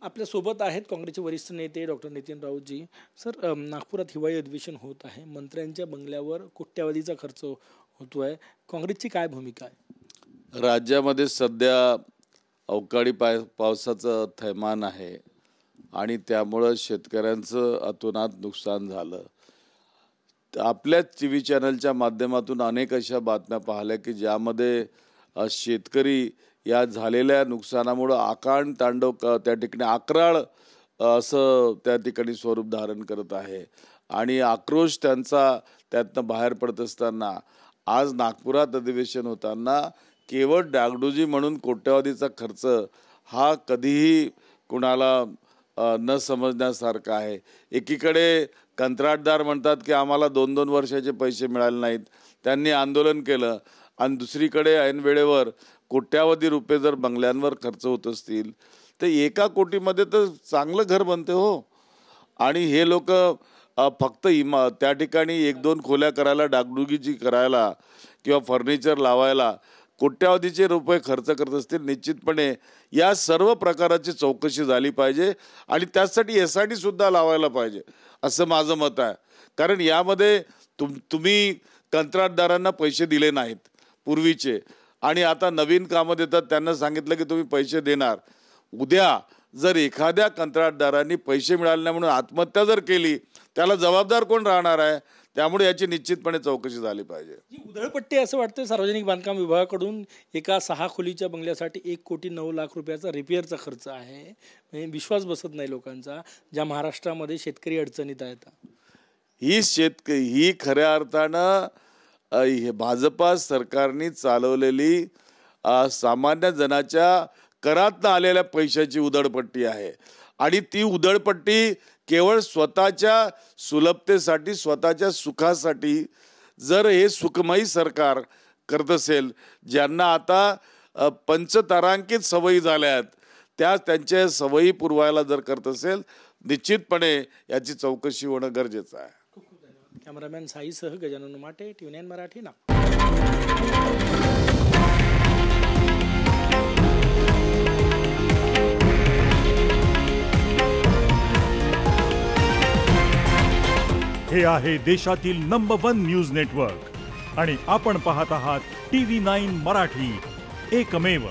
आपल्या सोबत आहेत काँग्रेसचे वरिष्ठ नेते डॉक्टर नितीन राऊतजी. सर, नागपुरात हिवाळी अधिवेशन होत आहे. मंत्र्यांच्या बंगल्यावर कोट्यावधीचा खर्च होतोय. काँग्रेसची काय भूमिका आहे? राज्यामध्ये सध्या अवकाळी पावसाचं थैमान आहे आणि त्यामुळं शेतकऱ्यांचं अतोनात नुकसान झालं. आपल्याच TV चॅनलच्या माध्यमातून अनेक अशा बातम्या पाहिल्या की ज्यामध्ये शेतकरी या झालेल्या नुकसानामुळं आकांड तांडव त्या ठिकाणी अक्राळ असं त्या ठिकाणी स्वरूप धारण करत आहे आणि आक्रोश त्यांचा त्यातनं बाहेर पडत असताना आज नागपुरात अधिवेशन होताना केवळ डागडुजी म्हणून कोट्यावधीचा खर्च हा कधीही कुणाला न समजण्यासारखा आहे. एकीकडे कंत्राटदार म्हणतात की आम्हाला 2-2 वर्षाचे पैसे मिळाले नाहीत, त्यांनी आंदोलन केलं, आणि दुसरीकडे ऐन वेळेवर कोट्यावधी रुपये जर बंगल्यांवर खर्च होत असतील तर 1 कोटीमध्ये तर चांगलं घर बनते हो. आणि हे लोक फक्त त्या ठिकाणी 1-2 खोल्या करायला, डागडुगीची करायला किंवा फर्निचर लावायला कोट्यावधीचे रुपये खर्च करत असतील. निश्चितपणे या सर्व प्रकाराची चौकशी झाली पाहिजे आणि त्यासाठी SIT सुद्धा लावायला पाहिजे असं माझं मत आहे. कारण यामध्ये तुम्ही कंत्राटदारांना पैसे दिले नाहीत पूर्वीचे आणि आता नवीन कामं देतात, त्यांना सांगितलं की तुम्ही पैसे देणार. उद्या जर एखाद्या कंत्राटदारांनी पैसे मिळाले नाही म्हणून आत्महत्या जर केली त्याला जबाबदार कोण राहणार आहे? त्यामुळे याची निश्चितपणे चौकशी झाली पाहिजे. ही उधळपट्टी असं वाटतं सार्वजनिक बांधकाम विभागाकडून एका 6 खोलीच्या बंगल्यासाठी 1,09,00,000 रुपयाचा रिपेअरचा खर्च आहे. म्हणजे विश्वास बसत नाही लोकांचा, ज्या महाराष्ट्रामध्ये शेतकरी अडचणीत आहेत. ही खऱ्या अर्थानं भाजपा सरकारने चालवलेली सामान्य जनाच्या करातनं आलेल्या पैशाची उधळपट्टी आहे आणि ती उधळपट्टी केवळ स्वतःच्या सुलभतेसाठी, स्वतःच्या सुखासाठी जर हे सुखमयी सरकार करत असेल, ज्यांना आता पंचतारांकित सवयी झाल्या आहेत, त्यांच्या सवयी पुरवायला जर करत असेल, निश्चितपणे याची चौकशी होणं गरजेचं आहे. कॅमेरामॅन साईसह गजानन माटे, TV9 मराठी, नागपूर. हे आहे देशातील नंबर 1 न्यूज नेटवर्क आणि आपण पाहत आहात TV9 मराठी, एकमेव.